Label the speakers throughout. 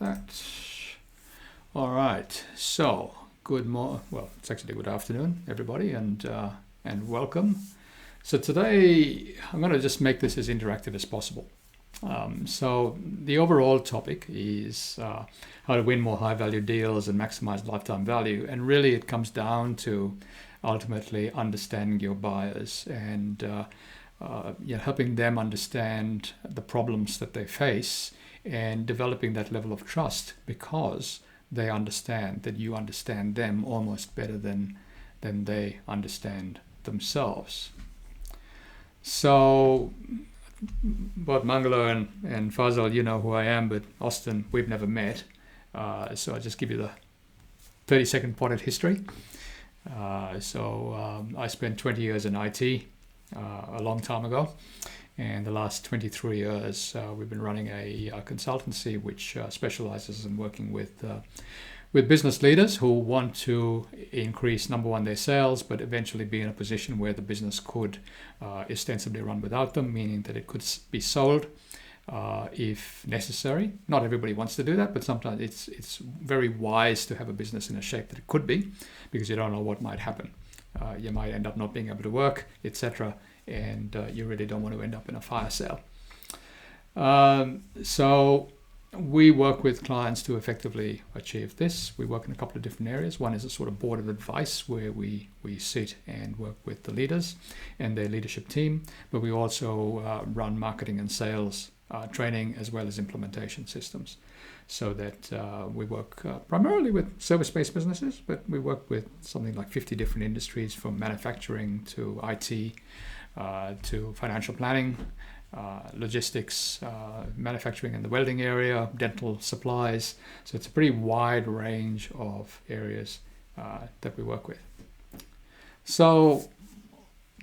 Speaker 1: that. All right. So, it's actually good afternoon, everybody, and welcome. So today I'm going to just make this as interactive as possible. So the overall topic is how to win more high-value deals and maximize lifetime value, and really it comes down to ultimately understanding your buyers and helping them understand the problems that they face and developing that level of trust because they understand that you understand them almost better than they understand themselves. So, both Mangalo and Fazal, you know who I am, but Austin, we've never met. So I'll just give you the 30-second potted history. I spent 20 years in IT a long time ago. And the last 23 years, we've been running a consultancy which specializes in working with business leaders who want to increase, number one, their sales, but eventually be in a position where the business could ostensibly run without them, meaning that it could be sold if necessary. Not everybody wants to do that, but sometimes it's very wise to have a business in a shape that it could be, because you don't know what might happen. You might end up not being able to work, etc., and you really don't want to end up in a fire sale. So we work with clients to effectively achieve this. We work in a couple of different areas. One is a sort of board of advice where we sit and work with the leaders and their leadership team, but we also run marketing and sales training as well as implementation systems, so that we work primarily with service-based businesses, but we work with something like 50 different industries, from manufacturing to IT to financial planning, logistics, manufacturing in the welding area, dental supplies. So it's a pretty wide range of areas that we work with. So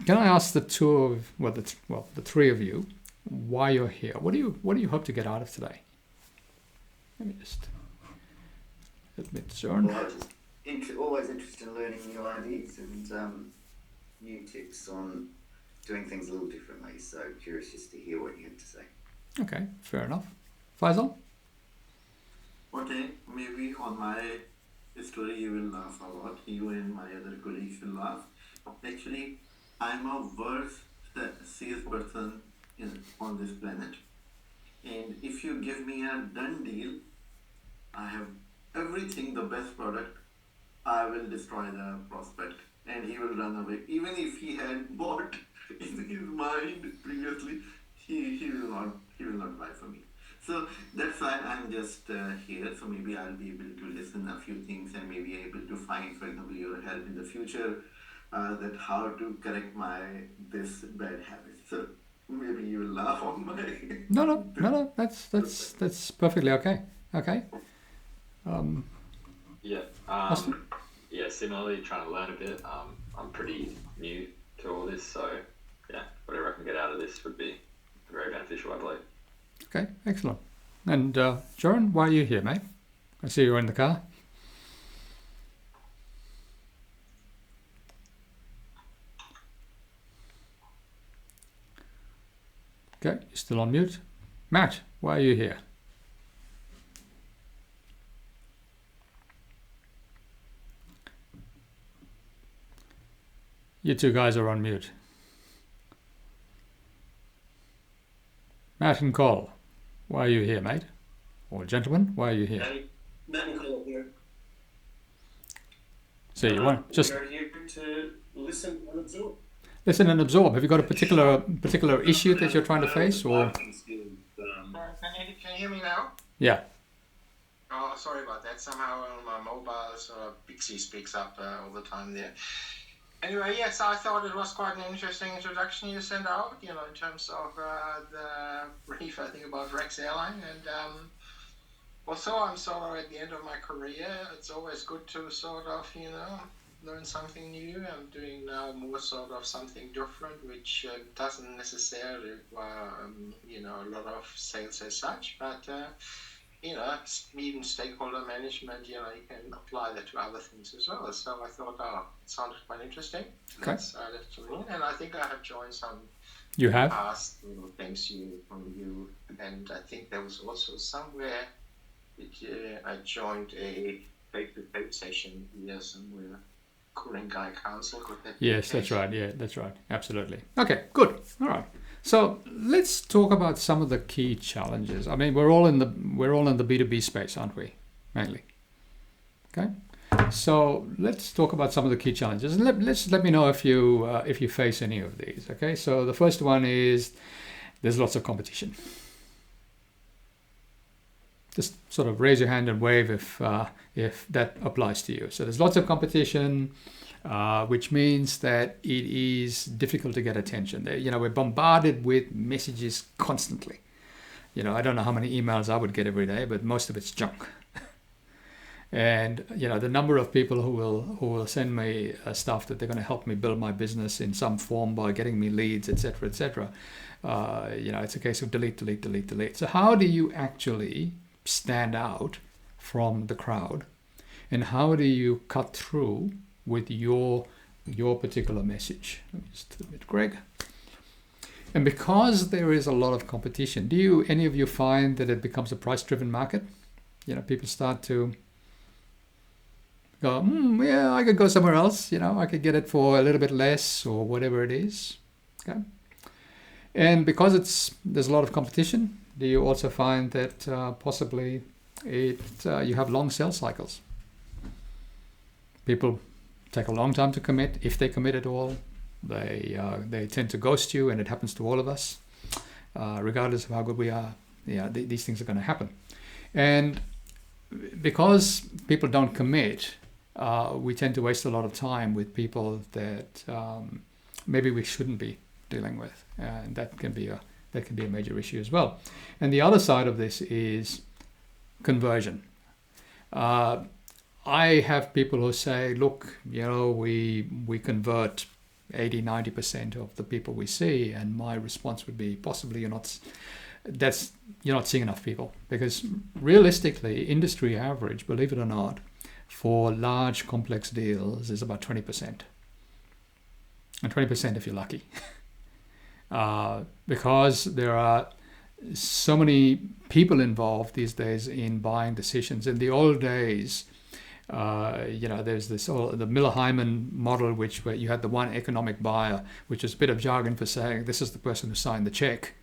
Speaker 1: can I ask the three of you, why you're here? What do you hope to get out of today? Let me just admit, Zorn.
Speaker 2: Well, always interested in learning new ideas and new tips on doing things a little differently. So curious just to hear what you had to say.
Speaker 1: Okay, fair enough. Faisal?
Speaker 3: Okay, maybe on my story you will laugh a lot. You and my other colleagues will laugh. Actually, I'm a worst salesperson on this planet. And if you give me a done deal, I have everything, the best product, I will destroy the prospect and he will run away. Even if he had bought in his mind previously, he will not buy from me. So that's why I'm just here. So maybe I'll be able to listen a few things and maybe able to find, for example, your help in the future, that how to correct this bad habit. So maybe you will laugh on my.
Speaker 1: No. That's perfectly okay. Okay.
Speaker 4: Similarly, trying to learn a bit. I'm pretty new to all this, so yeah, whatever I can get out of this would be very beneficial, I believe.
Speaker 1: Okay, excellent. And Joran, why are you here, mate? I see you're in the car. Okay, you're still on mute. Matt, why are you here? You two guys are on mute. Matt and Cole, why are you here, mate? Or gentlemen, why are you here?
Speaker 5: Matt and Cole here.
Speaker 1: So you want just...
Speaker 5: We are here to listen and absorb.
Speaker 1: Listen and absorb. Have you got a particular issue that you're trying to face, or?
Speaker 5: Can you hear me now?
Speaker 1: Yeah.
Speaker 5: Oh, sorry about that. Somehow on my mobile, Pixie speaks up all the time there. Anyway, yes, I thought it was quite an interesting introduction you sent out, in terms of the brief, I think, about Rex Airline. And also, I'm sort of at the end of my career. It's always good to sort of, learn something new. I'm doing now more sort of something different, which doesn't necessarily require, a lot of sales as such, but even stakeholder management, you can apply that to other things as well. So I thought, it sounded quite interesting.
Speaker 1: Okay.
Speaker 5: That's to me. And I think I have joined some
Speaker 1: You have?
Speaker 5: past things from you. And I think there was also somewhere I joined a face-to-face session here somewhere. Korean Guy Council. Could that be
Speaker 1: Yes,
Speaker 5: the
Speaker 1: that's
Speaker 5: case?
Speaker 1: right. Yeah, that's right. Absolutely. Okay, good. All right. So let's talk about some of the key challenges. I mean, we're all in the B2B space, aren't we? Mainly. Okay. So let's talk about some of the key challenges, and let me know if you face any of these. Okay. So the first one is there's lots of competition. Just sort of raise your hand and wave if that applies to you. So there's lots of competition, which means that it is difficult to get attention. We're bombarded with messages constantly. I don't know how many emails I would get every day, but most of it's junk. And the number of people who will send me stuff that they're going to help me build my business in some form by getting me leads, etc., etc. It's a case of delete, delete, delete, delete. So how do you actually stand out from the crowd, and how do you cut through with your particular message? Let me just admit Greg. And because there is a lot of competition, do any of you find that it becomes a price-driven market? People start to go, yeah, I could go somewhere else. I could get it for a little bit less or whatever it is. Okay. And because there's a lot of competition, do you also find that possibly you have long sales cycles? People take a long time to commit, if they commit at all. They tend to ghost you, and it happens to all of us, regardless of how good we are. These things are going to happen. And because people don't commit, we tend to waste a lot of time with people that maybe we shouldn't be dealing with, and that can be a major issue as well. And the other side of this is conversion. I have people who say, look, we convert 80-90% of the people we see, and my response would be, possibly you're not seeing enough people, because realistically, industry average, believe it or not, for large complex deals is about 20%, and 20% if you're lucky. Because there are so many people involved these days in buying decisions. In the old days, there's the Miller-Hyman model, where you had the one economic buyer, which is a bit of jargon for saying this is the person who signed the check,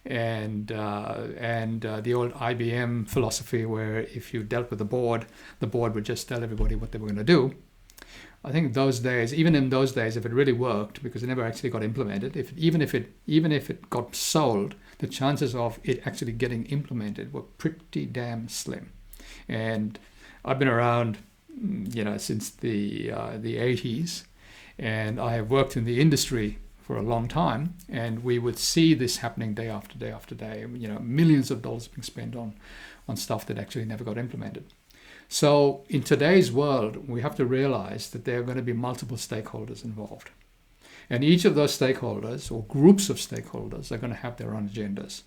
Speaker 1: and the old IBM philosophy, where if you dealt with the board would just tell everybody what they were going to do. I think even in those days, if it really worked, because it never actually got implemented, even if it got sold, the chances of it actually getting implemented were pretty damn slim. And I've been around, since the 80s, and I have worked in the industry for a long time, and we would see this happening day after day after day. Millions of dollars being spent on stuff that actually never got implemented. So in today's world, we have to realize that there are going to be multiple stakeholders involved. And each of those stakeholders, or groups of stakeholders, are going to have their own agendas.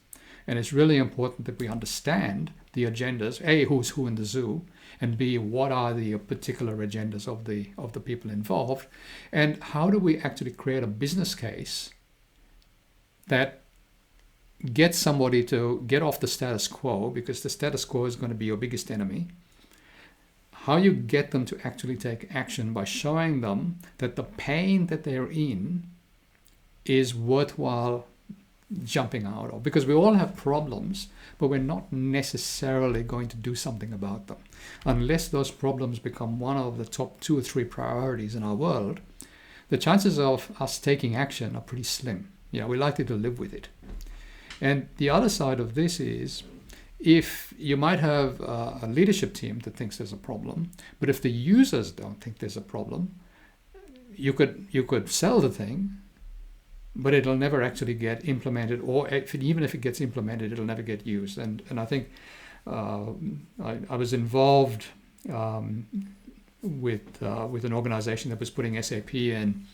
Speaker 1: And it's really important that we understand the agendas, A, who's who in the zoo, and B, what are the particular agendas of the people involved, and how do we actually create a business case that gets somebody to get off the status quo, because the status quo is going to be your biggest enemy. How you get them to actually take action by showing them that the pain that they're in is worthwhile jumping out of, because we all have problems, but we're not necessarily going to do something about them unless those problems become one of the top 2 or 3 priorities in our world. The chances of us taking action are pretty slim. We're likely to live with it. And the other side of this is, if you might have a leadership team that thinks there's a problem, but if the users don't think there's a problem, you could sell the thing, but it'll never actually get implemented, or even if it gets implemented, it'll never get used. And I think I was involved with an organization that was putting SAP in.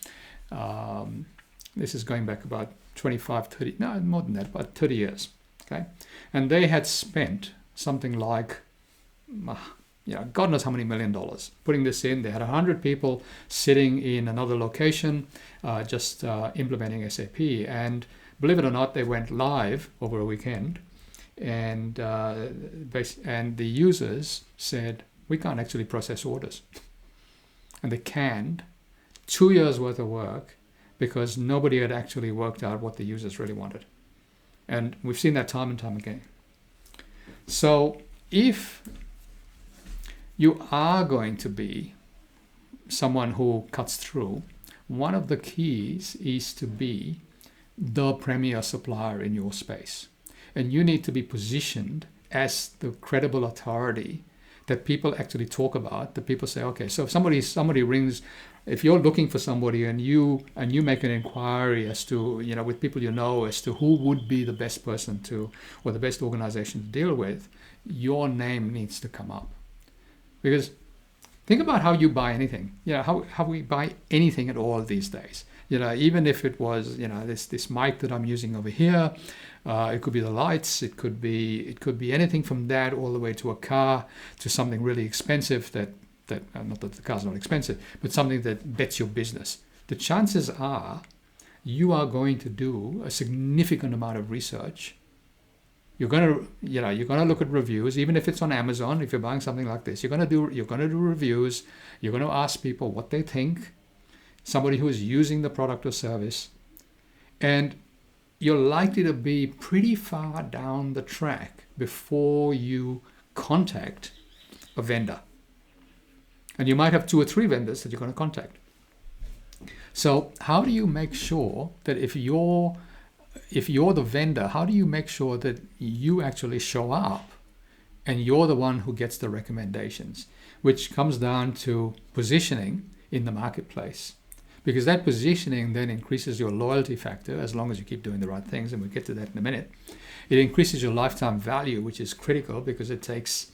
Speaker 1: This is going back about 25, 30, no, more than that, about 30 years. Okay, and they had spent something like, God knows how many $1 million putting this in. They had 100 people sitting in another location, just implementing SAP. And believe it or not, they went live over a weekend. and and the users said, we can't actually process orders. And they canned 2 years worth of work because nobody had actually worked out what the users really wanted. And we've seen that time and time again. So if you are going to be someone who cuts through, one of the keys is to be the premier supplier in your space. And you need to be positioned as the credible authority that people actually talk about, that people say, okay, so if somebody rings, if you're looking for somebody and you make an inquiry as to, with people as to who would be the best person to, or the best organization to deal with, your name needs to come up. Because think about how you buy anything, how we buy anything at all these days. Even if it was, this mic that I'm using over here, it could be the lights, it could be anything from that all the way to a car, to something really expensive that not that the car's not expensive, but something that bets your business. The chances are you are going to do a significant amount of research. You're going to look at reviews, even if it's on Amazon. If you're buying something like this, you're going to do reviews. You're going to ask people what they think, somebody who is using the product or service, and you're likely to be pretty far down the track before you contact a vendor. And you might have 2 or 3 vendors that you're going to contact. So how do you make sure that if you're the vendor, how do you make sure that you actually show up and you're the one who gets the recommendations, which comes down to positioning in the marketplace? Because that positioning then increases your loyalty factor, as long as you keep doing the right things, and we'll get to that in a minute. It increases your lifetime value, which is critical because it takes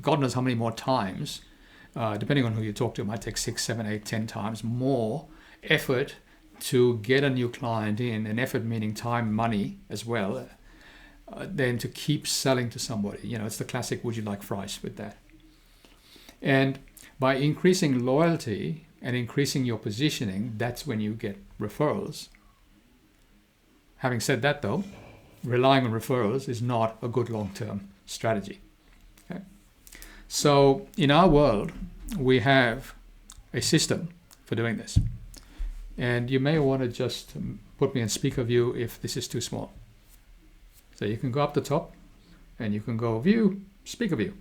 Speaker 1: God knows how many more times, depending on who you talk to, it might take 6, 7, 8, 10 times more effort to get a new client in, and effort meaning time, money as well, than to keep selling to somebody. It's the classic would you like fries with that. And by increasing loyalty and increasing your positioning, that's when you get referrals. Having said that though, relying on referrals is not a good long-term strategy. Okay? So in our world, we have a system for doing this. And you may want to just put me in speaker view if this is too small. So you can go up the top and you can go view, speaker view.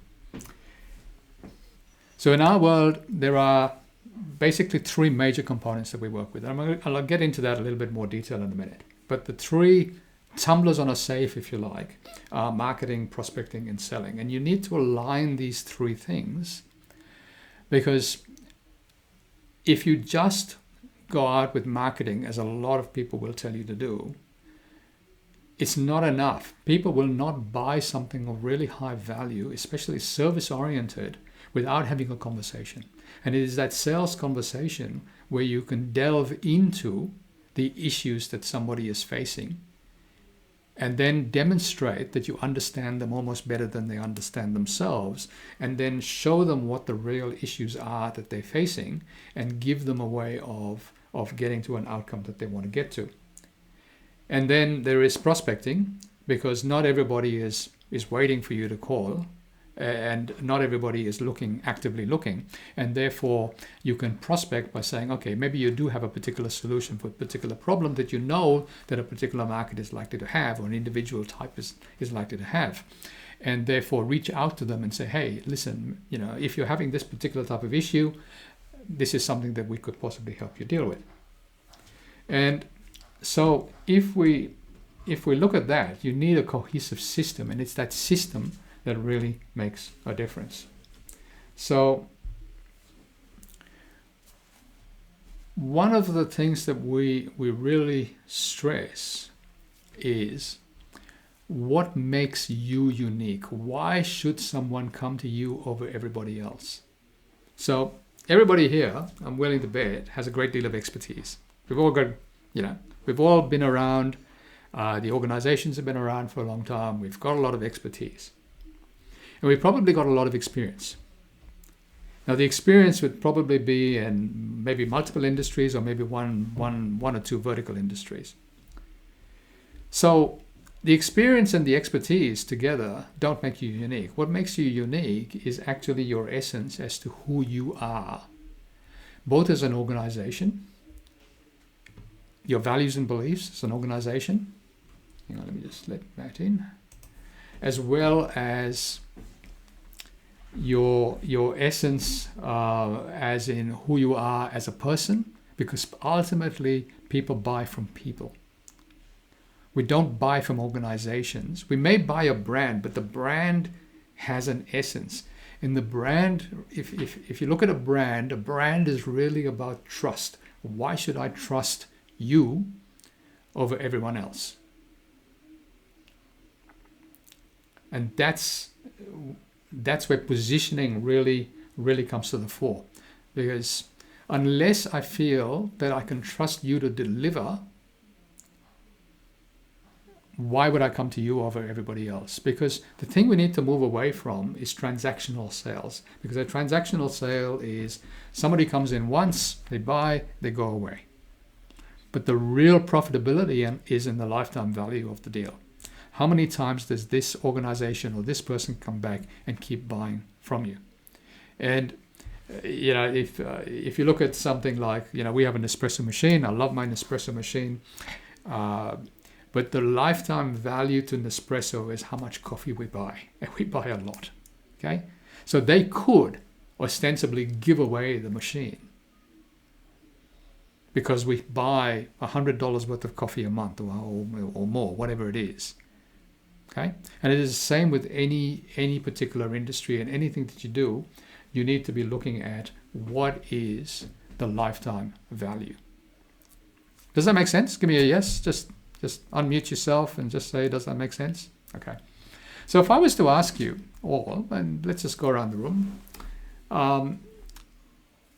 Speaker 1: So in our world, there are basically 3 major components that we work with. I'll get into that a little bit more detail in a minute. But the 3 tumblers on a safe, if you like, are marketing, prospecting, and selling. And you need to align these 3 things, because if you just go out with marketing, as a lot of people will tell you to do, it's not enough. People will not buy something of really high value, especially service-oriented, without having a conversation. And it is that sales conversation where you can delve into the issues that somebody is facing and then demonstrate that you understand them almost better than they understand themselves, and then show them what the real issues are that they're facing and give them a way of getting to an outcome that they want to get to. And then there is prospecting, because not everybody is waiting for you to call, and not everybody is actively looking, and therefore you can prospect by saying, okay, maybe you do have a particular solution for a particular problem that you know that a particular market is likely to have, or an individual type is likely to have, and therefore reach out to them and say, hey, listen, if you're having this particular type of issue, this is something that we could possibly help you deal with. And so if we look at that, you need a cohesive system, and it's that system that really makes a difference. So one of the things that we really stress is what makes you unique. Why should someone come to you over everybody else? So everybody here, I'm willing to bet, has a great deal of expertise. We've all got, we've all been around. The organizations have been around for a long time. We've got a lot of expertise. And we've probably got a lot of experience. Now, the experience would probably be in maybe multiple industries, or maybe one or 2 vertical industries. So the experience and the expertise together don't make you unique. What makes you unique is actually your essence as to who you are, both as an organization, your values and beliefs as an organization. Hang on, let me just let that in. As well as your essence, as in who you are as a person, because ultimately people buy from people. We don't buy from organizations. We may buy a brand, but the brand has an essence. And the brand, if you look at a brand is really about trust. Why should I trust you over everyone else? And that's where positioning really comes to the fore. Because unless I feel that I can trust you to deliver, why would I come to you over everybody else? Because the thing we need to move away from is transactional sales. Because a transactional sale is somebody comes in once, they buy, they go away. But the real profitability is in the lifetime value of the deal. How many times does this organization or this person come back and keep buying from you? And if you look at something like, we have an espresso machine. I love my Nespresso machine. But the lifetime value to Nespresso is how much coffee we buy. And we buy a lot. Okay? So they could ostensibly give away the machine because we buy $100 worth of coffee a month or more, whatever it is. Okay? And it is the same with any particular industry and anything that you do. You need to be looking at what is the lifetime value. Does that make sense? Give me a yes. Just unmute yourself and just say, does that make sense? Okay. So if I was to ask you all, and let's just go around the room,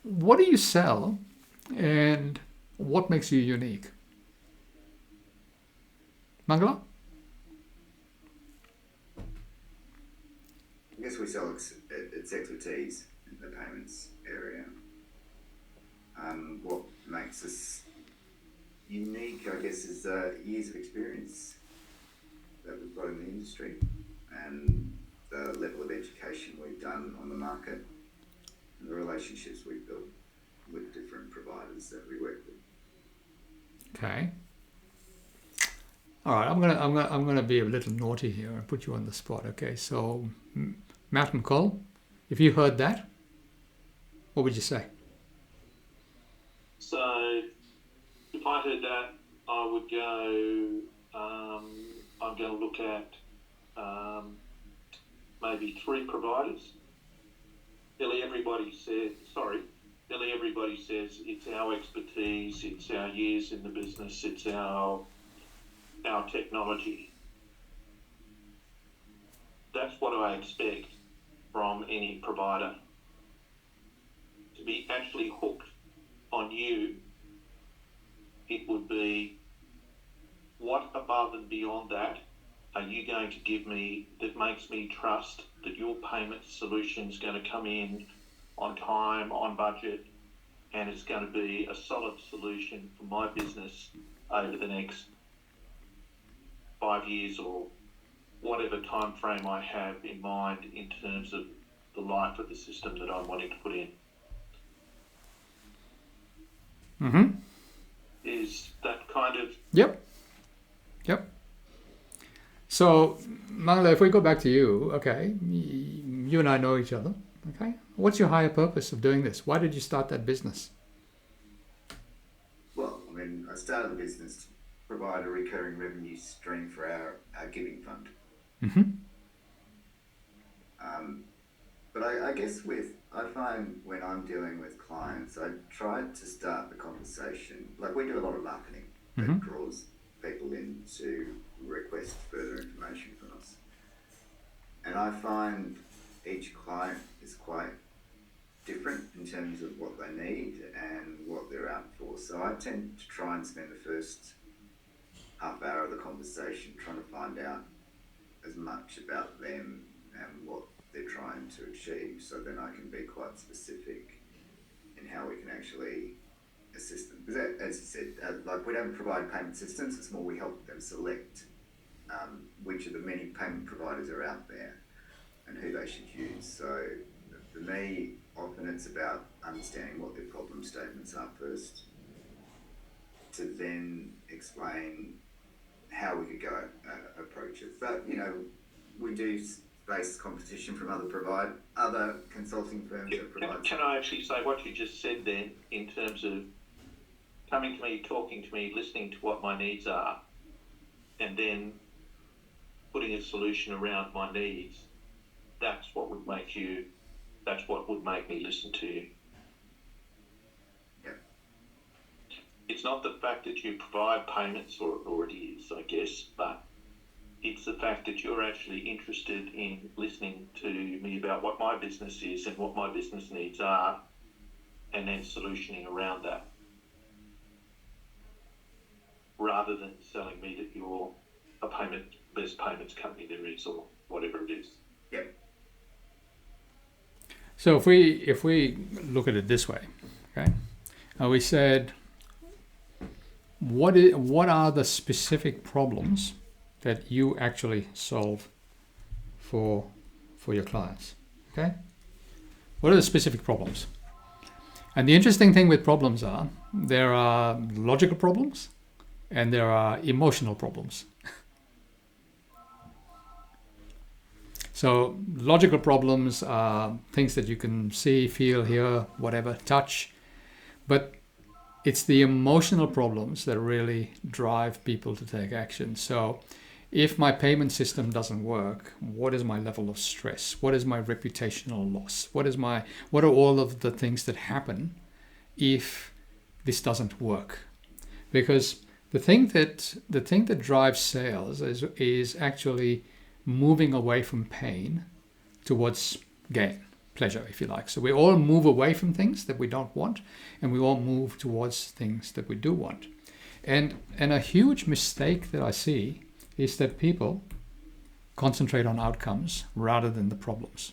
Speaker 1: what do you sell and what makes you unique? Mangala?
Speaker 2: I guess we sell its expertise in the payments area. What makes us unique, I guess, is years of experience that we've got in the industry and the level of education we've done on the market and the relationships we've built with different providers that we work with.
Speaker 1: Okay. All right, I'm gonna be a little naughty here and put you on the spot. Okay, so Matt and Cole, if you heard that, what would you say?
Speaker 6: So if I heard that, I would go, I'm going to look at maybe 3 providers. Nearly everybody says it's our expertise, it's our years in the business, it's our technology. That's what I expect from any provider. To be actually hooked on you, it would be, what above and beyond that are you going to give me that makes me trust that your payment solution is going to come in on time, on budget, and it's going to be a solid solution for my business over the next 5 years or whatever time frame I have in mind in terms of the life of the system that I'm wanting to put in.
Speaker 1: Mm-hmm.
Speaker 6: Is that kind of...
Speaker 1: Yep. So, Mangala, if we go back to you, okay, you and I know each other, okay? What's your higher purpose of doing this? Why did you start that business?
Speaker 2: Well, I mean, I started the business to provide a recurring revenue stream for our giving fund.
Speaker 1: Mm-hmm.
Speaker 2: But I guess I find when I'm dealing with clients, I try to start the conversation, like we do a lot of marketing that draws people in to request further information from us. And I find each client is quite different in terms of what they need and what they're out for. So I tend to try and spend the first half hour of the conversation trying to find out as much about them and what they're trying to achieve, so then I can be quite specific in how we can actually assist them. Because as you said, like we don't provide payment systems, it's more we help them select which of the many payment providers are out there and who they should use. So for me, often it's about understanding what their problem statements are first, to then explain how we could go approach it. But we do face competition from other consulting firms that provide.
Speaker 6: Can I actually say what you just said then, in terms of coming to me, talking to me, listening to what my needs are, and then putting a solution around my needs? That's what would make me listen to you.
Speaker 2: Yeah.
Speaker 6: It's not the fact that you provide payments, or it is, I guess, but it's the fact that you're actually interested in listening to me about what my business is and what my business needs are, and then solutioning around that, rather than selling me that you're best payments company there is, or whatever it is.
Speaker 2: Yeah.
Speaker 1: So if we look at it this way, okay, we said, what are the specific problems that you actually solve for your clients? Okay, what are the specific problems? And the interesting thing with problems are, there are logical problems and there are emotional problems. So logical problems are things that you can see, feel, hear, whatever, touch. But it's the emotional problems that really drive people to take action. So if my payment system doesn't work, what is my level of stress? What is my reputational loss? What are all of the things that happen if this doesn't work? Because the thing that drives sales is actually moving away from pain towards gain, pleasure, if you like. So we all move away from things that we don't want, and we all move towards things that we do want. And a huge mistake that I see is that people concentrate on outcomes rather than the problems.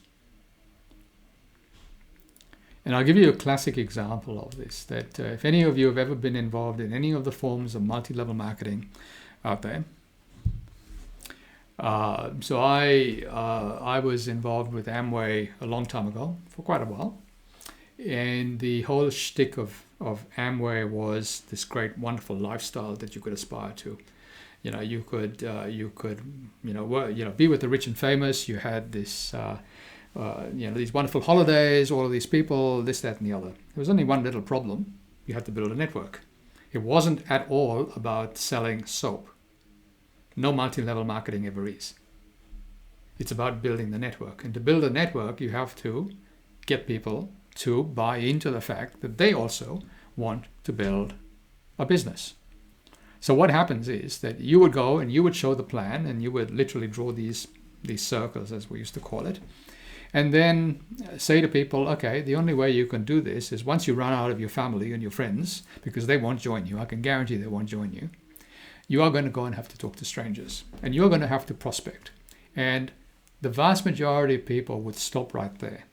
Speaker 1: And I'll give you a classic example of this, that if any of you have ever been involved in any of the forms of multi-level marketing out there, so I was involved with Amway a long time ago, for quite a while, and the whole shtick of Amway was this great, wonderful lifestyle that you could aspire to. You could be with the rich and famous. You had this, these wonderful holidays, all of these people, this, that, and the other. There was only one little problem: you had to build a network. It wasn't at all about selling soap. No multi-level marketing ever is. It's about building the network. And to build a network, you have to get people to buy into the fact that they also want to build a business. So what happens is that you would go and you would show the plan, and you would literally draw these circles, as we used to call it, and then say to people, okay, the only way you can do this is once you run out of your family and your friends, because they won't join you. I can guarantee they won't join you. You are going to go and have to talk to strangers, and you're going to have to prospect. And the vast majority of people would stop right there.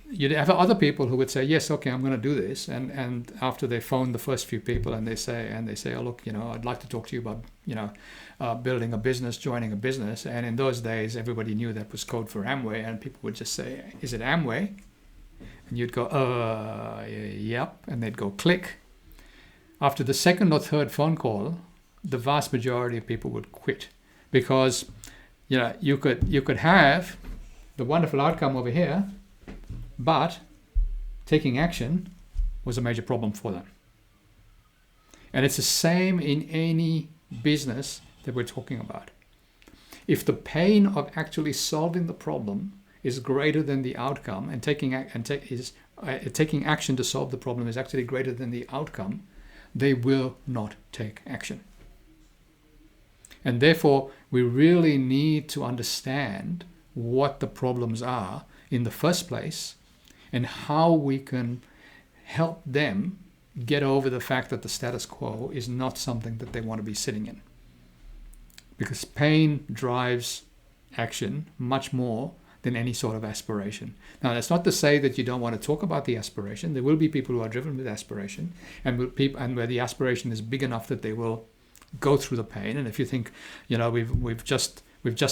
Speaker 1: You'd have other people who would say, yes, okay, I'm going to do this. And after they phone the first few people and they say, oh, look, I'd like to talk to you about, building a business, joining a business. And in those days, everybody knew that was code for Amway. And people would just say, is it Amway? And you'd go, yep. And they'd go click. After the second or third phone call, the vast majority of people would quit, because you could have the wonderful outcome over here, but taking action was a major problem for them. And it's the same in any business that we're talking about. If the pain of actually solving the problem is greater than the outcome, and taking action to solve the problem is actually greater than the outcome, they will not take action. And therefore, we really need to understand what the problems are in the first place, and how we can help them get over the fact that the status quo is not something that they want to be sitting in. Because pain drives action much more than any sort of aspiration. Now, that's not to say that you don't want to talk about the aspiration. There will be people who are driven with aspiration, and where the aspiration is big enough that they will go through the pain. And if you think, we've just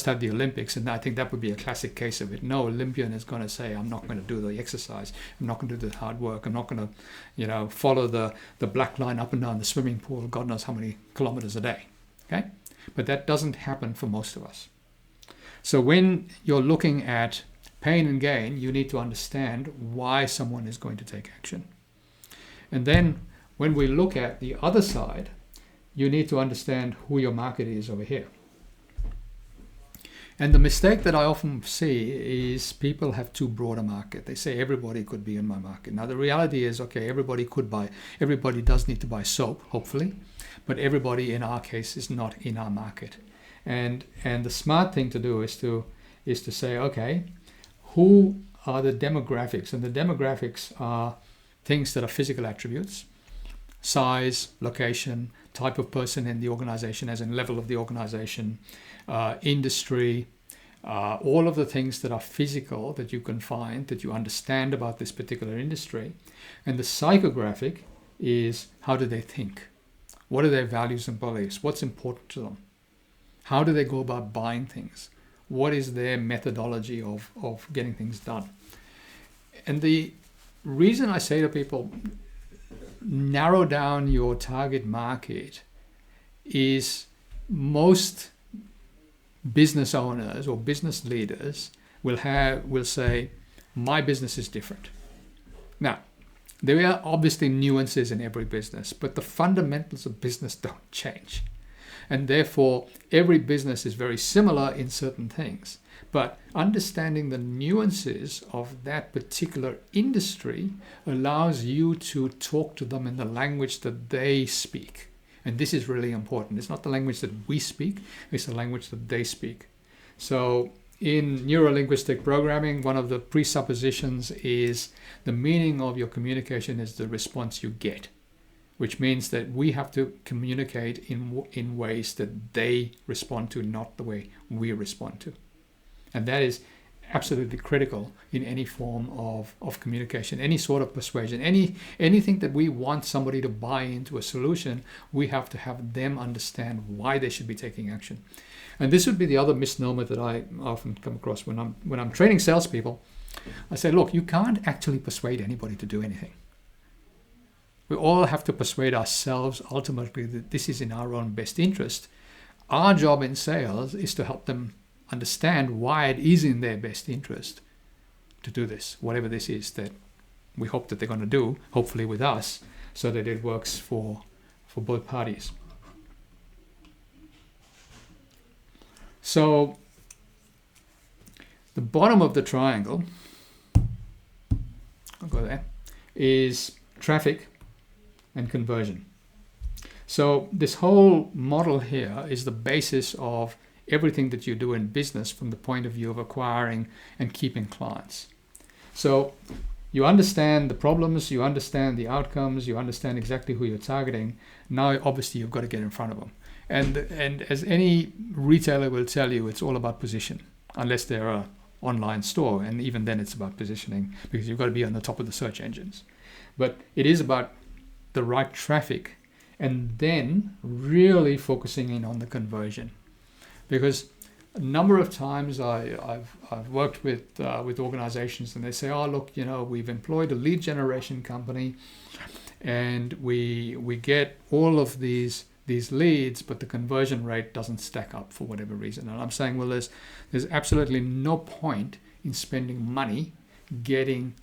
Speaker 1: had the Olympics, and I think that would be a classic case of it. No Olympian is going to say, I'm not going to do the exercise, I'm not going to do the hard work, I'm not going to, follow the black line up and down the swimming pool, God knows how many kilometers a day. Okay? But that doesn't happen for most of us. So when you're looking at pain and gain, you need to understand why someone is going to take action. And then when we look at the other side, you need to understand who your market is over here. And the mistake that I often see is people have too broad a market. They say everybody could be in my market. Now the reality is, okay, everybody does need to buy soap, hopefully, but everybody in our case is not in our market. And the smart thing to do is to say, okay, who are the demographics? And the demographics are things that are physical attributes: size, location, type of person in the organization, as in level of the organization, industry, all of the things that are physical that you can find, that you understand about this particular industry. And the psychographic is, how do they think? What are their values and beliefs? What's important to them? How do they go about buying things? What is their methodology of getting things done? And the reason I say to people, narrow down your target market, is most business owners or business leaders will say, my business is different. Now, there are obviously nuances in every business, but the fundamentals of business don't change. And therefore, every business is very similar in certain things. But understanding the nuances of that particular industry allows you to talk to them in the language that they speak. And this is really important. It's not the language that we speak, it's the language that they speak. So in neuro-linguistic programming, one of the presuppositions is the meaning of your communication is the response you get, which means that we have to communicate in ways that they respond to, not the way we respond to. And that is absolutely critical in any form of communication, any sort of persuasion, anything that we want somebody to buy into a solution, we have to have them understand why they should be taking action. And this would be the other misnomer that I often come across when I'm training salespeople. I say, look, you can't actually persuade anybody to do anything. We all have to persuade ourselves ultimately that this is in our own best interest. Our job in sales is to help them understand why it is in their best interest to do this, whatever this is that we hope that they're going to do, hopefully with us, so that it works for both parties. So the bottom of the triangle, I'll go there, is traffic and conversion. So this whole model here is the basis of everything that you do in business from the point of view of acquiring and keeping clients. So you understand the problems, you understand the outcomes, you understand exactly who you're targeting. Now, obviously, you've got to get in front of them. And as any retailer will tell you, it's all about position, unless they're an online store. And even then, it's about positioning, because you've got to be on the top of the search engines. But it is about the right traffic, and then really focusing in on the conversion. Because a number of times I've worked with organizations, and they say, oh, look, we've employed a lead generation company, and we get all of these leads, but the conversion rate doesn't stack up for whatever reason. And I'm saying, well, there's absolutely no point in spending money getting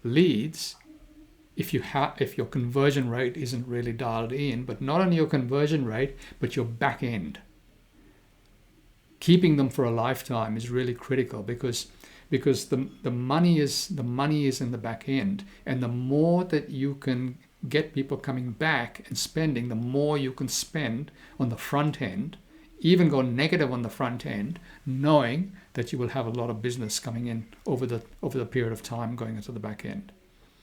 Speaker 1: leads if your conversion rate isn't really dialed in. But not only your conversion rate, but your back end. Keeping them for a lifetime is really critical, because the money is in the back end, and the more that you can get people coming back and spending, the more you can spend on the front end, even go negative on the front end, knowing that you will have a lot of business coming in over the period of time going into the back end.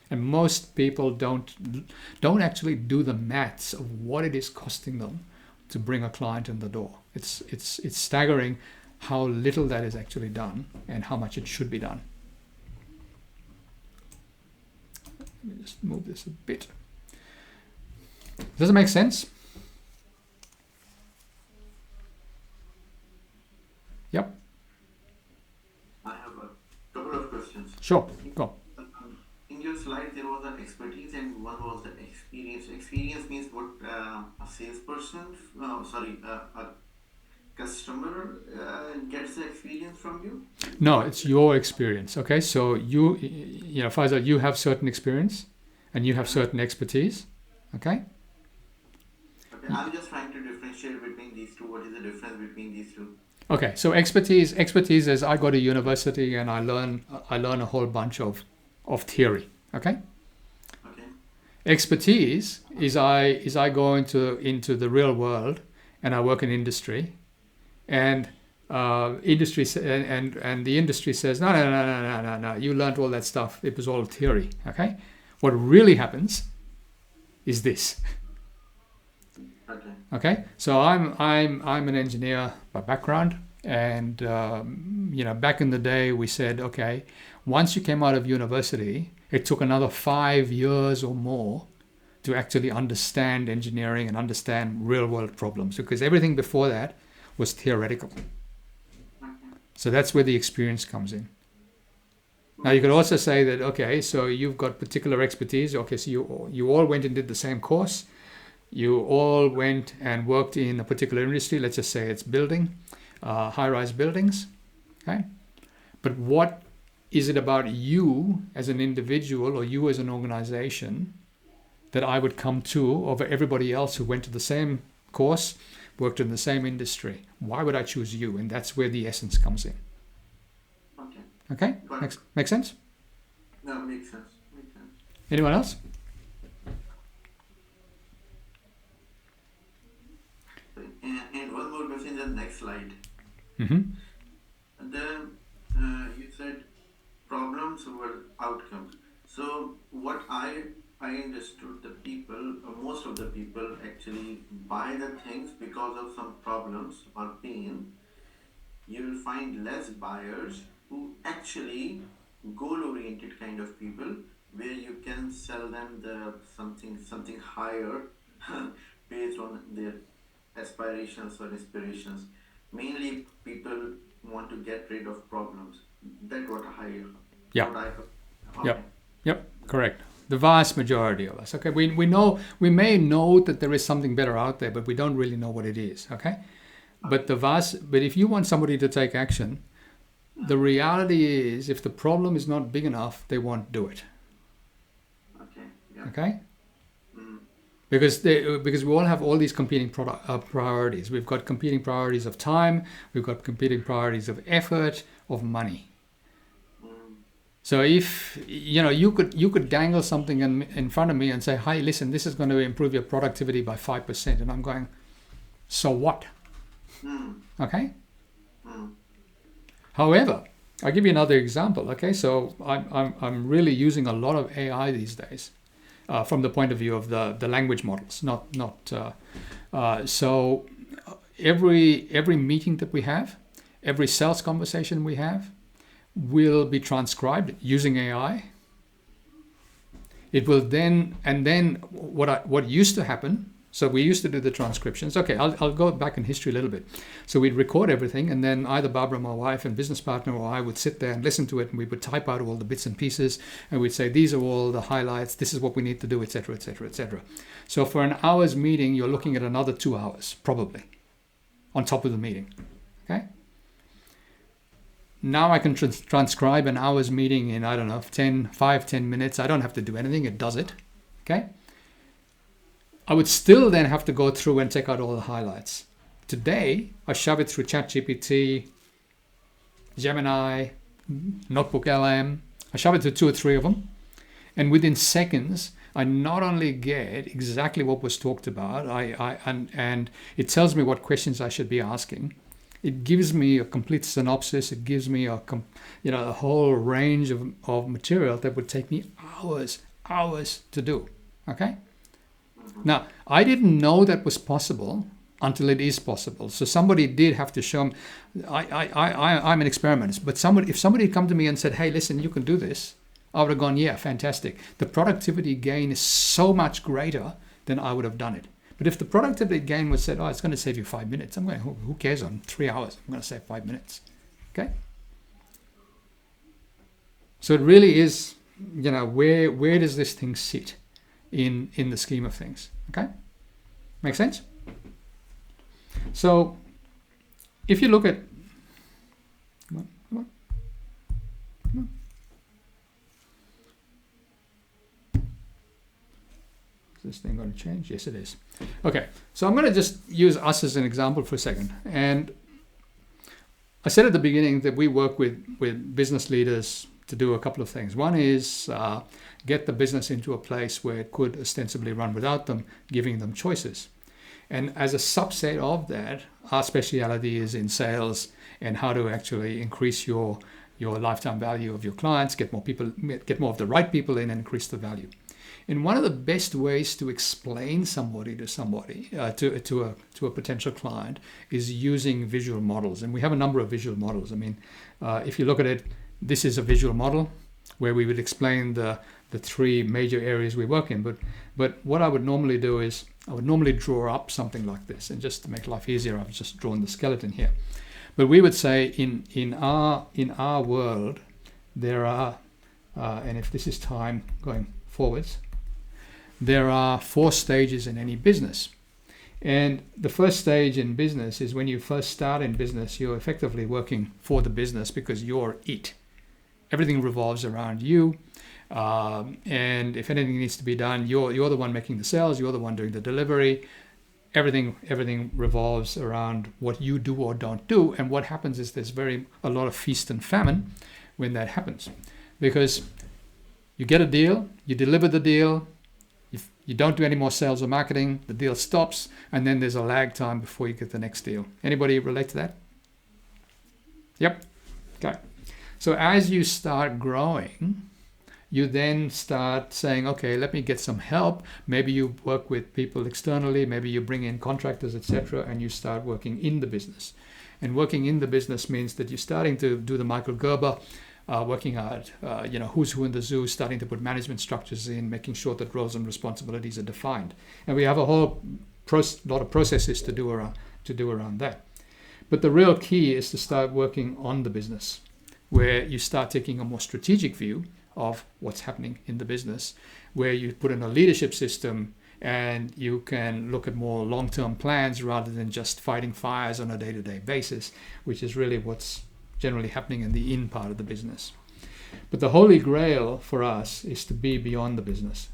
Speaker 1: And most people don't actually do the maths of what it is costing them to bring a client in the door. It's staggering how little that is actually done and how much it should be done. Let me just move this a bit. Does it make sense? Sure. Go.
Speaker 3: In your slide, there was an expertise and one was the experience. Experience means what a salesperson, a customer gets the experience from you?
Speaker 1: No, it's your experience. Okay, so you know, Faisal, you have certain experience and you have certain expertise. Okay.
Speaker 3: Okay, I'm just trying to differentiate between these two. What is the difference between these two?
Speaker 1: Okay, so expertise is I go to university and I learn a whole bunch of theory. Okay.
Speaker 3: Okay.
Speaker 1: Expertise is I go into the real world and I work in industry, and industry and the industry says no, you learned all that stuff, it was all theory. Okay, what really happens is this.
Speaker 3: Okay.
Speaker 1: Okay, so I'm an engineer by background, and you know, back in the day we said, okay, once you came out of university, it took another 5 years or more to actually understand engineering and understand real world problems, because everything before that was theoretical. So that's where the experience comes in. Now you could also say that, okay, so you've got particular expertise. Okay, so you all went and did the same course. You all went and worked in a particular industry. Let's just say it's building, high-rise buildings. Okay, but what is it about you as an individual or you as an organization that I would come to over everybody else who went to the same course, worked in the same industry? Why would I choose you? And that's where the essence comes in.
Speaker 3: Okay.
Speaker 1: Okay? Make sense?
Speaker 3: No, makes sense. Makes sense.
Speaker 1: Anyone else?
Speaker 3: And one more question in the next slide.
Speaker 1: Mm-hmm.
Speaker 3: You said problems over outcomes. So what I understood, the people, most of the people actually buy the things because of some problems or pain. You will find less buyers who actually goal-oriented kind of people, where you can sell them the something higher based on their aspirations or inspirations. Mainly people want to get rid of problems. That's what I
Speaker 1: Yeah.
Speaker 3: what I
Speaker 1: Yep. Yep. Correct. The vast majority of us. Okay. We may know that there is something better out there, but we don't really know what it is. Okay. But if you want somebody to take action, the reality is, if the problem is not big enough, they won't do it.
Speaker 3: Okay. Yeah.
Speaker 1: Okay. Because we all have all these competing priorities. We've got competing priorities of time. We've got competing priorities of effort, of money. So if you could dangle something in front of me and say, "Hi, listen, this is going to improve your productivity by 5%," and I'm going, "So what?" Okay. However, I'll give you another example. Okay, so I'm really using a lot of AI these days. From the point of view of the language models, so every meeting that we have, every sales conversation we have, will be transcribed using AI. It will then what used to happen. So we used to do the transcriptions. Okay, I'll go back in history a little bit. So we'd record everything, and then either Barbara, my wife, and business partner, or I would sit there and listen to it, and we would type out all the bits and pieces, and we'd say, these are all the highlights, this is what we need to do, etc., etc., etc. So for an hour's meeting, you're looking at another 2 hours, probably, on top of the meeting. Okay? Now I can transcribe an hour's meeting in, I don't know, 10 minutes. I don't have to do anything, it does it. Okay? I would still then have to go through and check out all the highlights. Today, I shove it through ChatGPT, Gemini, Notebook LM. I shove it through 2 or 3 of them. And within seconds, I not only get exactly what was talked about, and it tells me what questions I should be asking. It gives me a complete synopsis. It gives me a whole range of material that would take me hours to do. Okay? Now, I didn't know that was possible until it is possible. So somebody did have to show me. I'm an experiment, but if somebody had come to me and said, "Hey, listen, you can do this," I would have gone, "Yeah, fantastic." The productivity gain is so much greater than I would have done it. But if the productivity gain was said, "Oh, it's going to save you 5 minutes," I'm going, who cares? On 3 hours, I'm going to save 5 minutes. Okay. So it really is, where does this thing sit in the scheme of things? Okay, make sense? So if you look at, come on. Is this thing going to change? Yes, it is. Okay, so I'm going to just use us as an example for a second. And I said at the beginning that we work with business leaders to do a couple of things. One is get the business into a place where it could ostensibly run without them, giving them choices. And as a subset of that, our speciality is in sales and how to actually increase your lifetime value of your clients, get more of the right people in, and increase the value. And one of the best ways to explain to a potential client is using visual models. And we have a number of visual models. I mean, if you look at it, this is a visual model where we would explain the three major areas we work in. But what I would normally do is I would normally draw up something like this. And just to make life easier, I've just drawn the skeleton here. But we would say in our world, there are, and if this is time going forwards, there are 4 stages in any business. And the first stage in business is when you first start in business, you're effectively working for the business because you're it. Everything revolves around you. And if anything needs to be done, you're the one making the sales, you're the one doing the delivery. Everything revolves around what you do or don't do. And what happens is there's a lot of feast and famine when that happens. Because you get a deal, you deliver the deal, you don't do any more sales or marketing, the deal stops, and then there's a lag time before you get the next deal. Anybody relate to that? Yep. Okay. So as you start growing, you then start saying, okay, let me get some help. Maybe you work with people externally, maybe you bring in contractors, etc., and you start working in the business. And working in the business means that you're starting to do the Michael Gerber, working out, who's who in the zoo, starting to put management structures in, making sure that roles and responsibilities are defined. And we have a whole lot of processes to do around that. But the real key is to start working on the business, where you start taking a more strategic view of what's happening in the business, where you put in a leadership system and you can look at more long-term plans rather than just fighting fires on a day-to-day basis, which is really what's generally happening in the in part of the business. But the holy grail for us is to be beyond the business.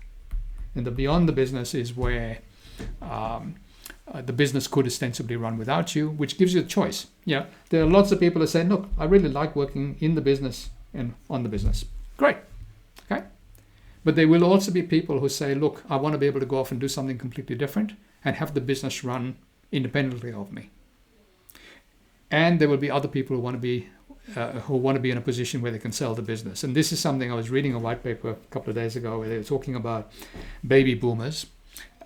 Speaker 1: And the beyond the business is where the business could ostensibly run without you, which gives you a choice. Yeah, there are lots of people that say, look, I really like working in the business and on the business. Great. Okay. But there will also be people who say, look, I want to be able to go off and do something completely different and have the business run independently of me. And there will be other people who want to be in a position where they can sell the business. And this is something I was reading a white paper a couple of days ago where they were talking about baby boomers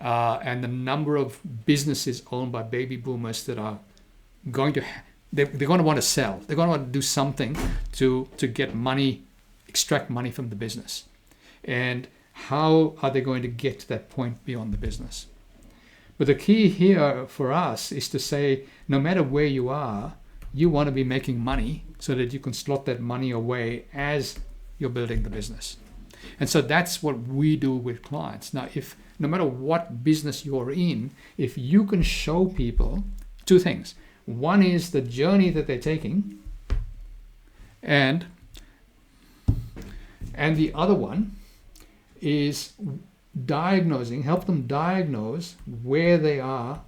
Speaker 1: and the number of businesses owned by baby boomers that are going to they're going to want to sell. They're going to want to do something to get money, extract money from the business. And how are they going to get to that point beyond the business? But the key here for us is to say, no matter where you are, you want to be making money so that you can slot that money away as you're building the business. And so that's what we do with clients. Now, no matter what business you're in, if you can show people 2 things. One is the journey that they're taking, and the other one is help them diagnose where they are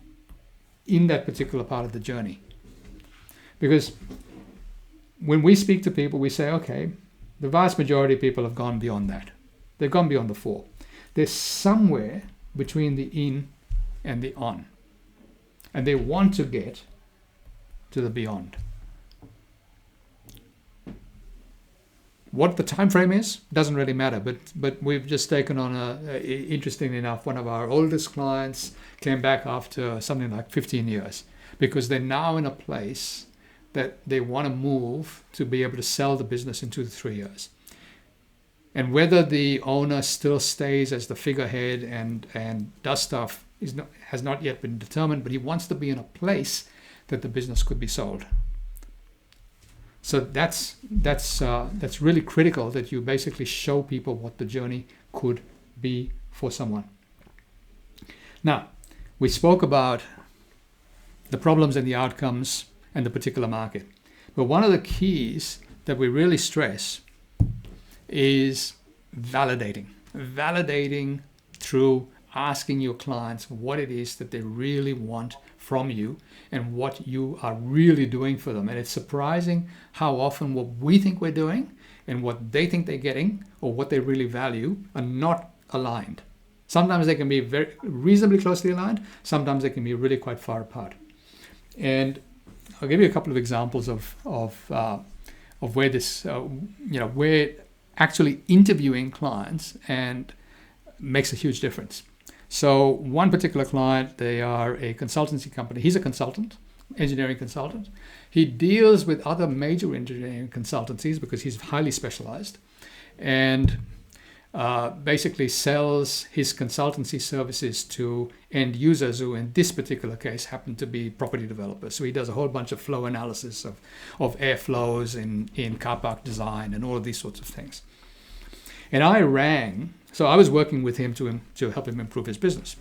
Speaker 1: in that particular part of the journey. Because when we speak to people, we say, okay, the vast majority of people have gone beyond that. They've gone beyond the 4. They're somewhere between the in and the on. And they want to get to the beyond. What the time frame is doesn't really matter, but we've just taken on interestingly enough, one of our oldest clients came back after something like 15 years because they're now in a place that they want to move to be able to sell the business in 2 to 3 years. And whether the owner still stays as the figurehead and does stuff has not yet been determined, but he wants to be in a place that the business could be sold. So that's really critical, that you basically show people what the journey could be for someone. Now, we spoke about the problems and the outcomes and the particular market. But one of the keys that we really stress is validating. Validating through asking your clients what it is that they really want from you and what you are really doing for them. And it's surprising how often what we think we're doing and what they think they're getting or what they really value are not aligned. Sometimes they can be very reasonably closely aligned. Sometimes they can be really quite far apart. And I'll give you a couple of examples of where this, where actually interviewing clients and makes a huge difference. So one particular client, they are a consultancy company. He's a consultant, engineering consultant. He deals with other major engineering consultancies because he's highly specialized, and basically sells his consultancy services to end users who in this particular case happen to be property developers. So he does a whole bunch of flow analysis of airflows in car park design and all of these sorts of things. And I was working with him to help him improve his business.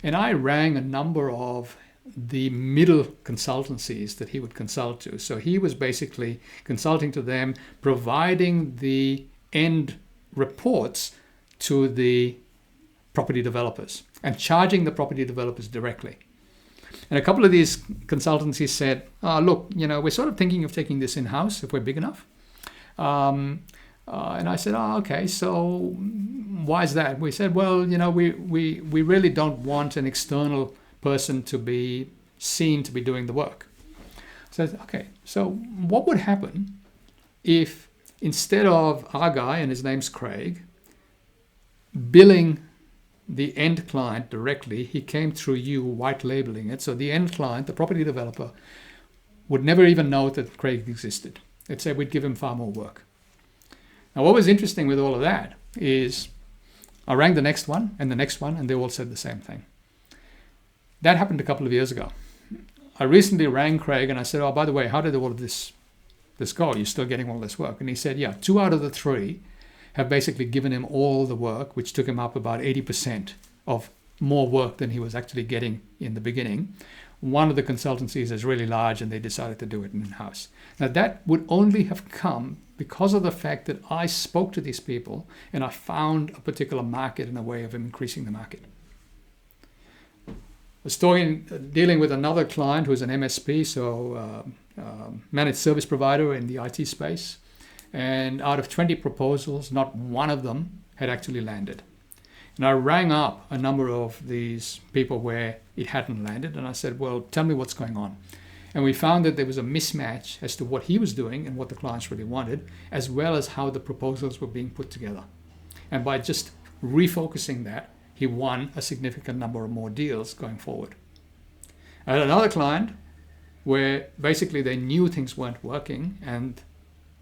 Speaker 1: And I rang a number of the middle consultancies that he would consult to. So he was basically consulting to them, providing the end reports to the property developers and charging the property developers directly. And a couple of these consultancies said, look, we're sort of thinking of taking this in-house if we're big enough. And I said, okay, so why is that? We said, well, we really don't want an external person to be seen to be doing the work. So I said, okay, so what would happen if instead of our guy, and his name's Craig, billing the end client directly, he came through you white labeling it. So the end client, the property developer, would never even know that Craig existed. They'd say we'd give him far more work. Now, what was interesting with all of that is I rang the next one, and they all said the same thing. That happened a couple of years ago. I recently rang Craig and I said, by the way, how did all of this go? You're still getting all this work? And he said, yeah, 2 out of the 3 have basically given him all the work, which took him up about 80% of more work than he was actually getting in the beginning. One of the consultancies is really large and they decided to do it in-house. Now that would only have come because of the fact that I spoke to these people and I found a particular market and a way of increasing the market. I was dealing with another client who's an MSP, so managed service provider in the IT space. And out of 20 proposals, not one of them had actually landed. And I rang up a number of these people where it hadn't landed. And I said, well, tell me what's going on. And we found that there was a mismatch as to what he was doing and what the clients really wanted, as well as how the proposals were being put together. And by just refocusing that, he won a significant number of more deals going forward. I had another client where basically they knew things weren't working and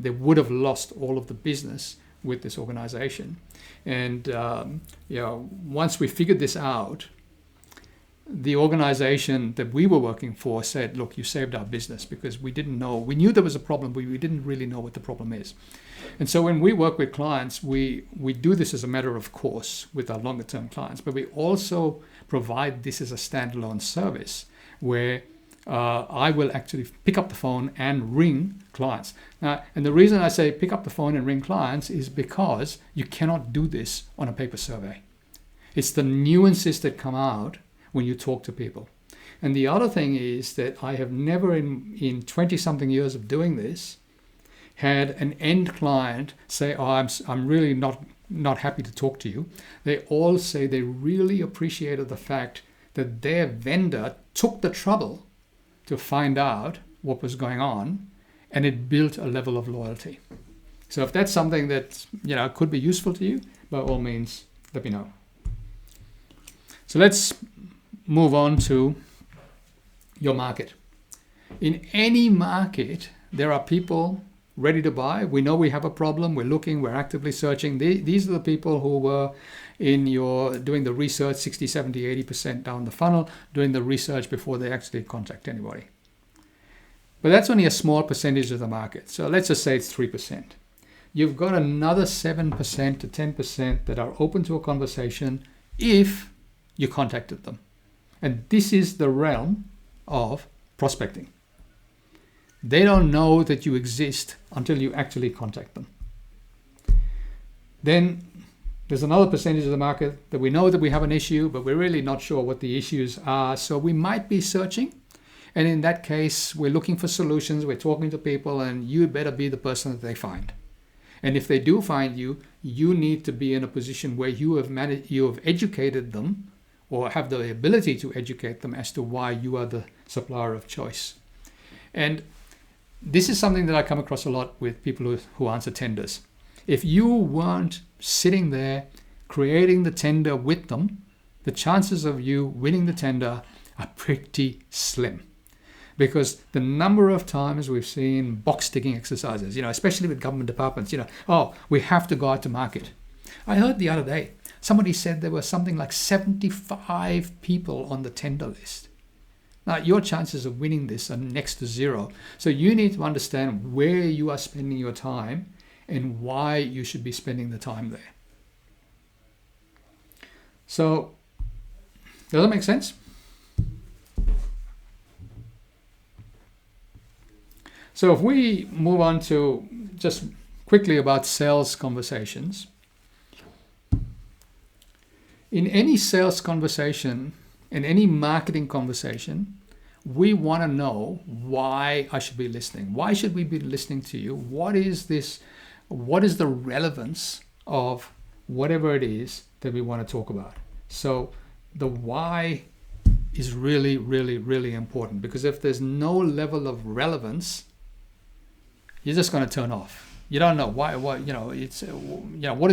Speaker 1: they would have lost all of the business with this organization. And once we figured this out, the organization that we were working for said, look, you saved our business, because we didn't know. We knew there was a problem, but we didn't really know what the problem is. And so when we work with clients, we do this as a matter of course with our longer term clients, but we also provide this as a standalone service where I will actually pick up the phone and ring clients. Now, and the reason I say pick up the phone and ring clients is because you cannot do this on a paper survey. It's the nuances that come out when you talk to people. And the other thing is that I have never in 20-something years of doing this had an end client say, I'm really not happy to talk to you. They all say they really appreciated the fact that their vendor took the trouble to find out what was going on, and it built a level of loyalty. So if that's something that could be useful to you, by all means, let me know. So let's move on to your market. In any market, there are people ready to buy. We know we have a problem. We're looking. We're actively searching. These are the people who were doing the research 60, 70, 80% down the funnel, doing the research before they actually contact anybody. But that's only a small percentage of the market. So let's just say it's 3%. You've got another 7% to 10% that are open to a conversation if you contacted them. And this is the realm of prospecting. They don't know that you exist until you actually contact them. Then there's another percentage of the market that we know that we have an issue, but we're really not sure what the issues are. So we might be searching. And in that case, we're looking for solutions. We're talking to people, and you better be the person that they find. And if they do find you, you need to be in a position where you have educated them, or have the ability to educate them as to why you are the supplier of choice. And this is something that I come across a lot with people who answer tenders. If you weren't sitting there creating the tender with them, the chances of you winning the tender are pretty slim. Because the number of times we've seen box ticking exercises, especially with government departments, we have to go out to market. I heard the other day, somebody said there were something like 75 people on the tender list. Now, your chances of winning this are next to zero. So you need to understand where you are spending your time and why you should be spending the time there. So, does that make sense? So if we move on to just quickly about sales conversations. In any sales conversation, in any marketing conversation, we want to know why I should be listening. Why should we be listening to you? What is this? What is the relevance of whatever it is that we want to talk about? So the why is really, really, really important, because if there's no level of relevance, you're just going to turn off. You don't know why. What is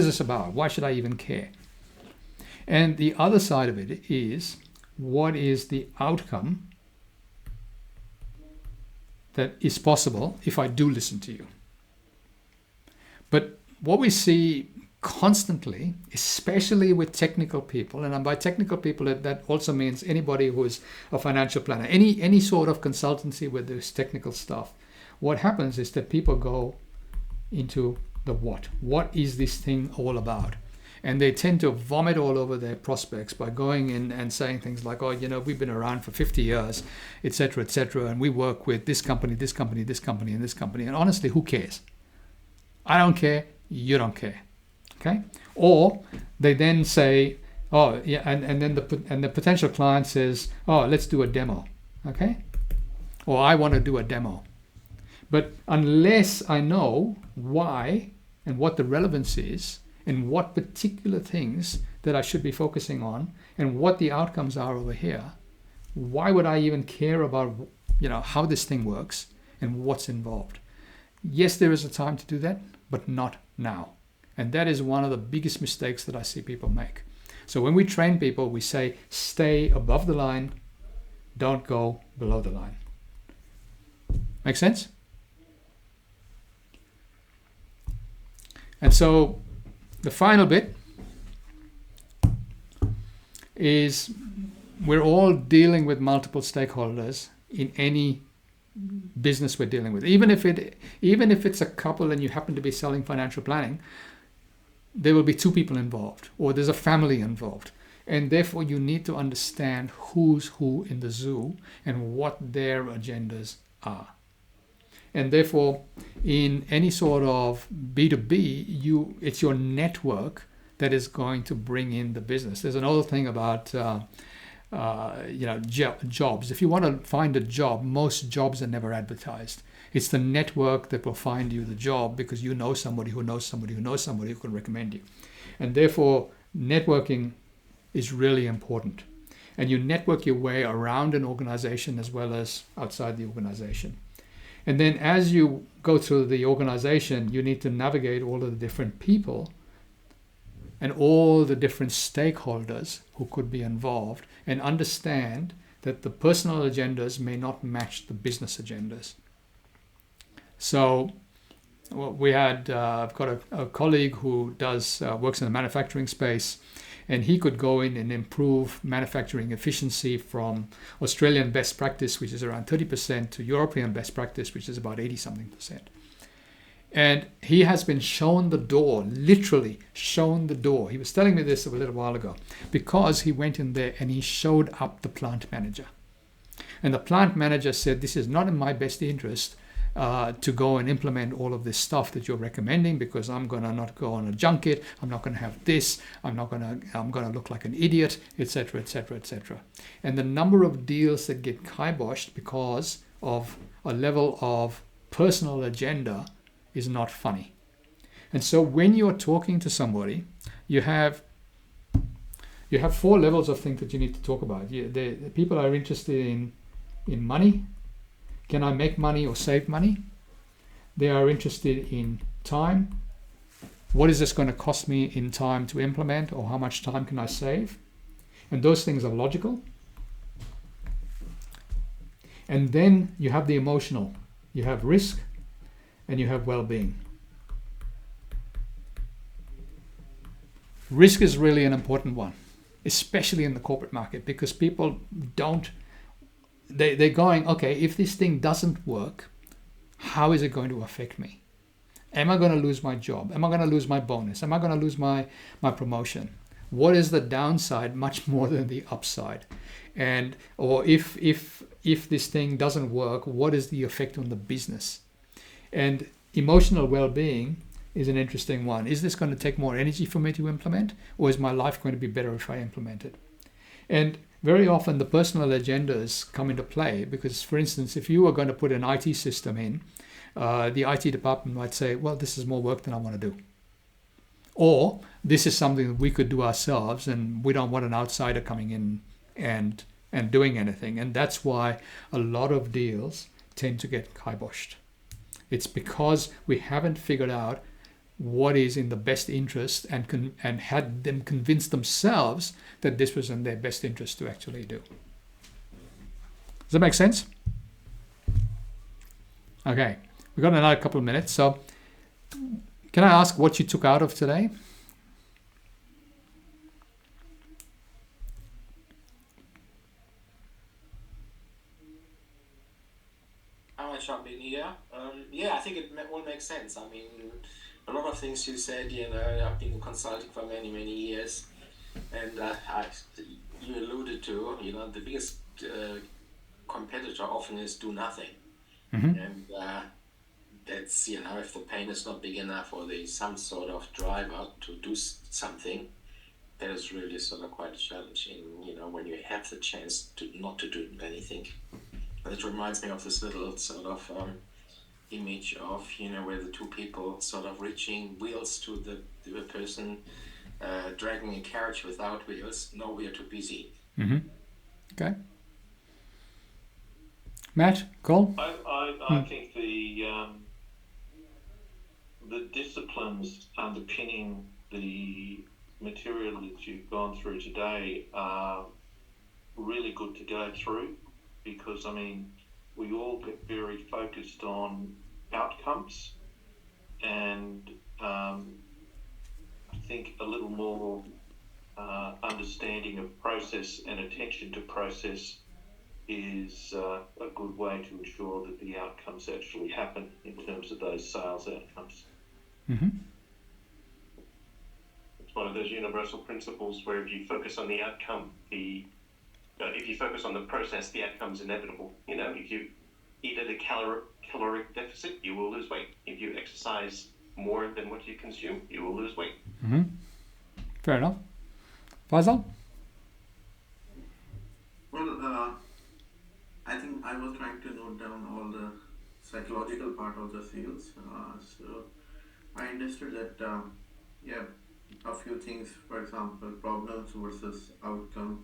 Speaker 1: this about? Why should I even care? And the other side of it is, what is the outcome that is possible if I do listen to you? But what we see constantly, especially with technical people, and by technical people, that also means anybody who is a financial planner, any sort of consultancy where there's technical stuff. What happens is that people go into the what. What is this thing all about? And they tend to vomit all over their prospects by going in and saying things like, we've been around for 50 years, etc., and we work with this company, this company, this company, and this company. And honestly, who cares? I don't care. You don't care. Okay? Or they then say, and then the potential client says, let's do a demo. Okay? Or I want to do a demo. But unless I know why and what the relevance is, and what particular things that I should be focusing on, and what the outcomes are over here, why would I even care about how this thing works and what's involved? Yes, there is a time to do that, but not now. And that is one of the biggest mistakes that I see people make. So when we train people, we say, stay above the line, don't go below the line. Make sense? And so the final bit is, we're all dealing with multiple stakeholders in any business we're dealing with. Even if it's a couple and you happen to be selling financial planning, there will be two people involved, or there's a family involved. And therefore you need to understand who's who in the zoo and what their agendas are. And therefore, in any sort of B2B, it's your network that is going to bring in the business. There's another thing about jobs. If you want to find a job, most jobs are never advertised. It's the network that will find you the job, because you know somebody who knows somebody who knows somebody who can recommend you. And therefore, networking is really important. And you network your way around an organization as well as outside the organization. And then as you go through the organization, you need to navigate all of the different people and all the different stakeholders who could be involved, and understand that the personal agendas may not match the business agendas. So I've got a colleague who works in the manufacturing space, and he could go in and improve manufacturing efficiency from Australian best practice, which is around 30%, to European best practice, which is about 80 something percent. And he has been shown the door, literally shown the door. He was telling me this a little while ago, because he went in there and he showed up the plant manager. And the plant manager said, this is not in my best interest to go and implement all of this stuff that you're recommending, because I'm going to not go on a junket, I'm not going to have this, I'm going to look like an idiot, etc., etc., etc. And the number of deals that get kiboshed because of a level of personal agenda is not funny. And so when you're talking to somebody, you have 4 levels of things that you need to talk about. The people are interested in money. Can I make money or save money? They are interested in time. What is this going to cost me in time to implement, or how much time can I save? And those things are logical. And then you have the emotional. You have risk and you have well-being. Risk is really an important one, especially in the corporate market, because people don't, they're going, okay, if this thing doesn't work, how is it going to affect me? Am I going to lose my job? Am I going to lose my bonus? Am I going to lose my promotion? What is the downside much more than the upside? And or if this thing doesn't work, what is the effect on the business? And emotional well-being is an interesting one. Is this going to take more energy for me to implement, or is my life going to be better if I implement it? And very often the personal agendas come into play, because, for instance, if you are going to put an IT system in, the IT department might say, well, this is more work than I want to do. Or this is something that we could do ourselves and we don't want an outsider coming in and doing anything. And that's why a lot of deals tend to get kiboshed. It's because we haven't figured out what is in the best interest and had them convince themselves that this was in their best interest to actually do. Does that make sense? Okay, we've got another couple of minutes. So can I ask what you took out of today?
Speaker 5: I jump in here. Yeah, I think it all makes sense. I mean, a lot of things you said, I've been consulting for many, many years. And you alluded to, the biggest competitor often is do nothing. Mm-hmm. And that's, if the pain is not big enough, or there's some sort of driver to do something, that is really sort of quite a challenge when you have the chance not to do anything. It reminds me of this little sort of image of, where the two people sort of reaching wheels to the person dragging a carriage without wheels. No, we are too busy.
Speaker 1: Mm-hmm. Okay. Matt, Cole?
Speaker 6: I think the disciplines underpinning the material that you've gone through today are really good to go through, because, we all get very focused on outcomes, and I think a little more understanding of process and attention to process is a good way to ensure that the outcomes actually happen in terms of those sales outcomes.
Speaker 1: Mm-hmm.
Speaker 7: It's one of those universal principles where if you focus on the outcome, if you focus on the process, the outcome's inevitable. If you eat at a caloric deficit, you will lose weight. If you exercise more than what you consume, you will lose weight.
Speaker 1: Mm-hmm. Fair enough. Faisal?
Speaker 3: Well, I think I was trying to note down all the psychological part of the sales. So I understood that, a few things, for example, problems versus outcome,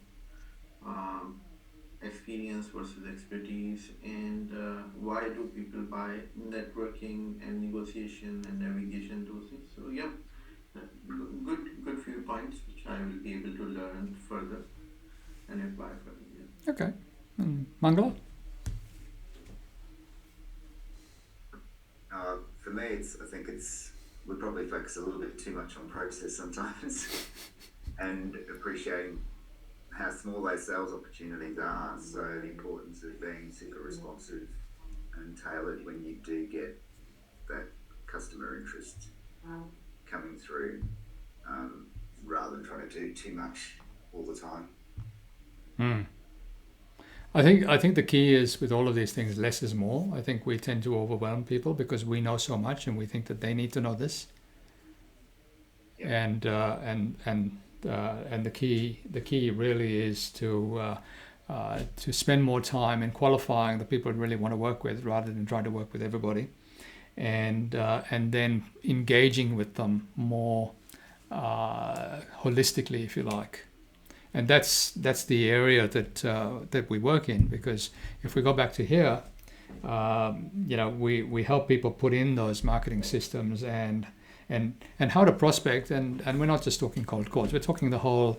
Speaker 3: experience versus expertise, and why do people buy networking and negotiation and navigation, those things. So good few points which I will be able to learn further and apply further. Yeah.
Speaker 1: Okay. Mangala?
Speaker 2: For me, I think we probably focus a little bit too much on process sometimes. and appreciating how small those sales opportunities are. So the importance of being super responsive and tailored when you do get that customer interest coming through, rather than trying to do too much all the time.
Speaker 1: I think the key is with all of these things, less is more. I think we tend to overwhelm people because we know so much and we think that they need to know this. And the key really is to spend more time in qualifying the people you really want to work with, rather than trying to work with everybody, and then engaging with them more holistically, if you like. And that's the area that we work in, because if we go back to here, we help people put in those marketing systems and how to prospect, and we're not just talking cold calls, we're talking a whole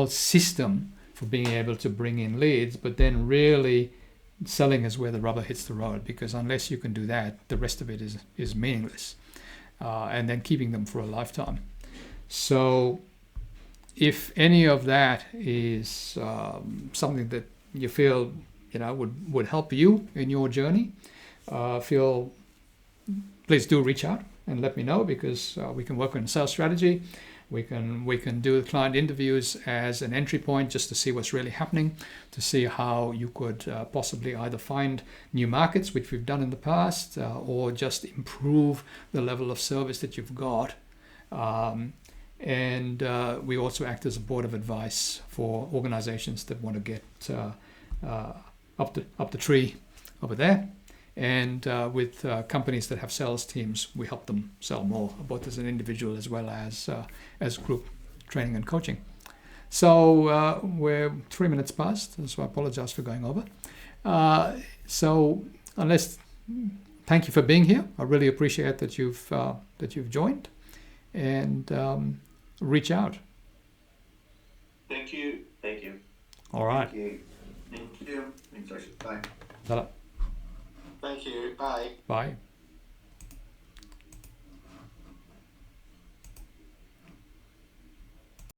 Speaker 1: system for being able to bring in leads, but then really selling is where the rubber hits the road, because unless you can do that, the rest of it is meaningless, and then keeping them for a lifetime. So if any of that is something that you feel would help you in your journey, please do reach out and let me know, because we can work on a sales strategy. We can do client interviews as an entry point, just to see what's really happening, to see how you could possibly either find new markets, which we've done in the past, or just improve the level of service that you've got. And we also act as a board of advice for organizations that want to get up the tree over there. And with companies that have sales teams, we help them sell more, both as an individual as well as group training and coaching. So we're 3 minutes past, so I apologize for going over. Thank you for being here. I really appreciate that you've joined, and reach out.
Speaker 6: Thank you. Thank you.
Speaker 1: All right.
Speaker 2: Thank you.
Speaker 3: Thank you.
Speaker 2: Bye.
Speaker 1: Ta-ra.
Speaker 5: Thank you. Bye.
Speaker 1: Bye.